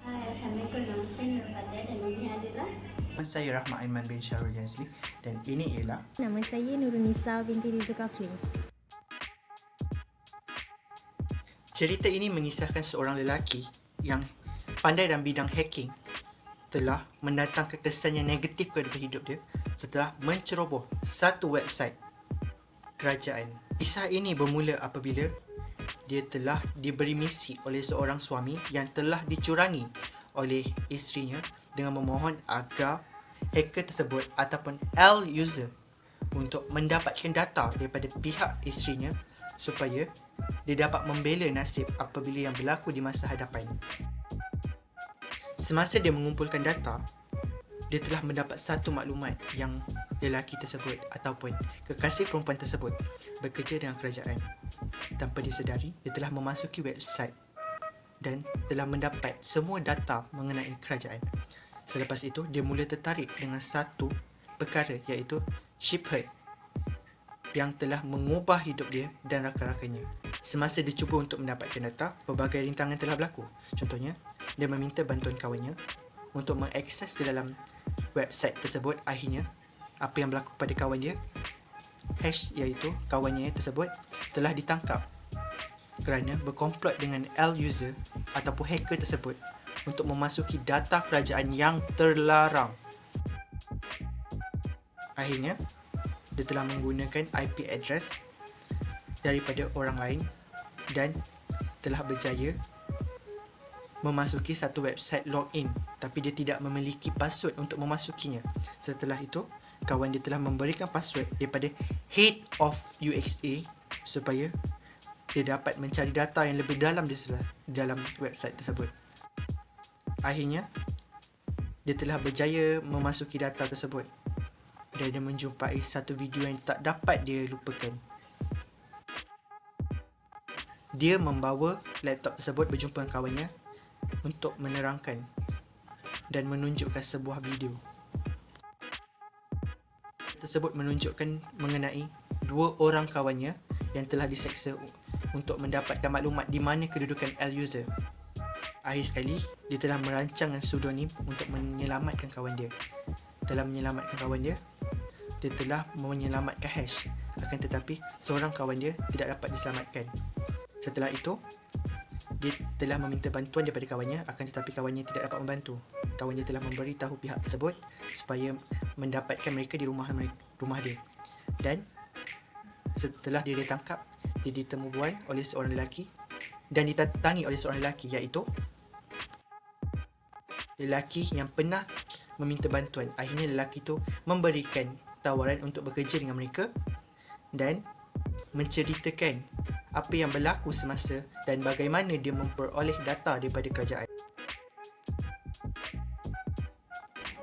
Hai, Assalamualaikum. Nama saya Nur Fatah dan ini adalah Nama saya Rahmat Aiman bin Syahrul Yazli dan ini ialah Nama saya Nurunisa binti Zulkafli. cerita ini mengisahkan seorang lelaki yang pandai dalam bidang hacking telah mendatangkan kesan yang negatif kepada hidup dia setelah menceroboh satu website kerajaan. Kisah ini bermula apabila dia telah diberi misi oleh seorang suami yang telah dicurangi oleh isterinya dengan memohon agar hacker tersebut ataupun L user untuk mendapatkan data daripada pihak isterinya supaya dia dapat membela nasib apabila yang berlaku di masa hadapan. Semasa dia mengumpulkan data, dia telah mendapat satu maklumat yang lelaki tersebut ataupun kekasih perempuan tersebut bekerja dengan kerajaan. Tanpa disedari, dia telah memasuki website dan telah mendapat semua data mengenai kerajaan. Selepas itu, dia mula tertarik dengan satu perkara iaitu Shepherd yang telah mengubah hidup dia dan rakan-rakannya. Semasa dia cuba untuk mendapatkan data, pelbagai rintangan telah berlaku. Contohnya, dia meminta bantuan kawannya untuk mengakses ke dalam website tersebut. Akhirnya, apa yang berlaku pada kawan dia, Hash iaitu kawannya tersebut telah ditangkap kerana berkomplot dengan L user ataupun hacker tersebut untuk memasuki data kerajaan yang terlarang. Akhirnya, dia telah menggunakan IP address daripada orang lain dan telah berjaya memasuki satu website login, tapi dia tidak memiliki password untuk memasukinya. Setelah itu, kawan dia telah memberikan password daripada Head of UXA supaya dia dapat mencari data yang lebih dalam di dalam website tersebut. Akhirnya, dia telah berjaya memasuki data tersebut dan dia menjumpai satu video yang tak dapat dia lupakan. Dia membawa laptop tersebut berjumpa dengan kawannya untuk menerangkan dan menunjukkan sebuah video. Tersebut menunjukkan mengenai dua orang kawannya yang telah diseksa untuk mendapatkan maklumat di mana kedudukan L user. Akhir sekali, dia telah merancang pseudonym untuk menyelamatkan kawan dia. Dalam menyelamatkan kawan dia, dia telah menyelamatkan Hash. Akan tetapi, seorang kawan dia tidak dapat diselamatkan. Setelah itu, dia telah meminta bantuan daripada kawannya, akan tetapi kawannya tidak dapat membantu. Kawan dia telah memberitahu pihak tersebut supaya mendapatkan mereka di rumah dia. Dan setelah dia ditangkap, dia ditemubuan oleh seorang lelaki dan ditatangi oleh seorang lelaki iaitu lelaki yang pernah meminta bantuan. Akhirnya lelaki itu memberikan tawaran untuk bekerja dengan mereka dan menceritakan apa yang berlaku semasa dan bagaimana dia memperoleh data daripada kerajaan.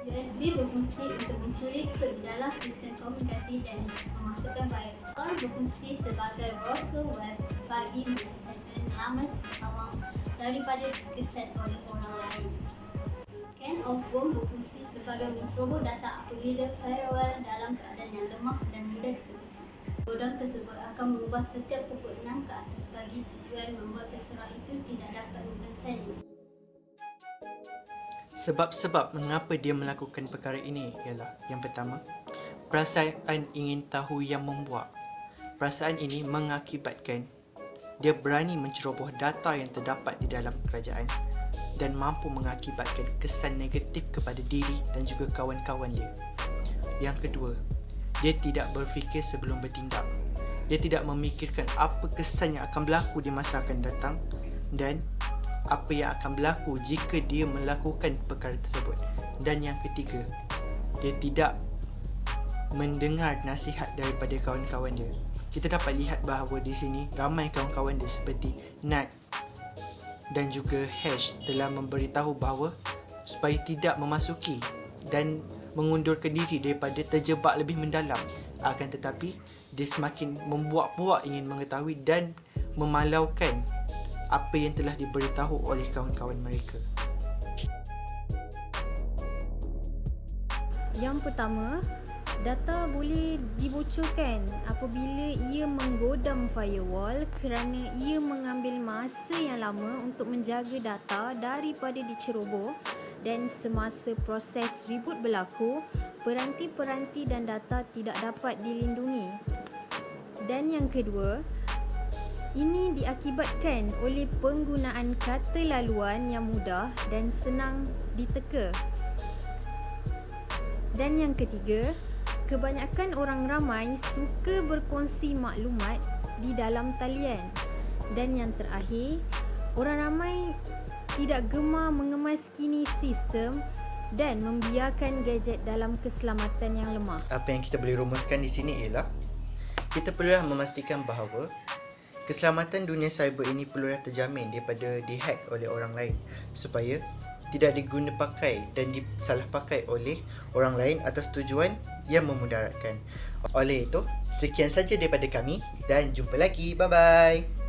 USB berfungsi untuk mencuri kod di dalam sistem komunikasi dan memasukkan virus. Tor berfungsi sebagai browser web bagi mengakseskan laman sesawang daripada keset oleh orang lain. Can of Worm berfungsi sebagai menceroboh data apabila firewall dalam keadaan yang lemah dan mudah dikubisi. Program tersebut akan mengubah setiap pukul 6 ke atas bagi tujuan membuat seseorang itu tidak dapat mengkonseni. Sebab-sebab mengapa dia melakukan perkara ini ialah yang pertama, perasaan ingin tahu yang membuat. Perasaan ini mengakibatkan dia berani menceroboh data yang terdapat di dalam kerajaan dan mampu mengakibatkan kesan negatif kepada diri dan juga kawan-kawan dia. Yang kedua, dia tidak berfikir sebelum bertindak. Dia tidak memikirkan apa kesan yang akan berlaku di masa akan datang dan apa yang akan berlaku jika dia melakukan perkara tersebut. Dan yang ketiga, dia tidak mendengar nasihat daripada kawan-kawan dia. Kita dapat lihat bahawa di sini ramai kawan-kawan dia seperti Nat dan juga Hash telah memberitahu bahawa supaya tidak memasuki dan mengundurkan diri daripada terjebak lebih mendalam. Akan tetapi, dia semakin membuak-buak ingin mengetahui dan memalaukan apa yang telah diberitahu oleh kawan-kawan mereka. Yang pertama, Data boleh dibocorkan apabila ia menggodam firewall kerana ia mengambil masa yang lama untuk menjaga data daripada diceroboh, dan semasa proses reboot berlaku, peranti-peranti dan data tidak dapat dilindungi. Dan yang kedua, ini diakibatkan oleh penggunaan kata laluan yang mudah dan senang diteka. Dan yang ketiga, kebanyakan orang ramai suka berkongsi maklumat di dalam talian. Dan yang terakhir, orang ramai tidak gemar mengemaskini sistem dan membiarkan gadget dalam keselamatan yang lemah. Apa yang kita boleh rumuskan di sini ialah kita perlulah memastikan bahawa keselamatan dunia cyber ini perlulah terjamin daripada dihack oleh orang lain supaya tidak diguna pakai dan disalah pakai oleh orang lain atas tujuan yang memudaratkan. Oleh itu, sekian saja daripada kami dan jumpa lagi. Bye-bye.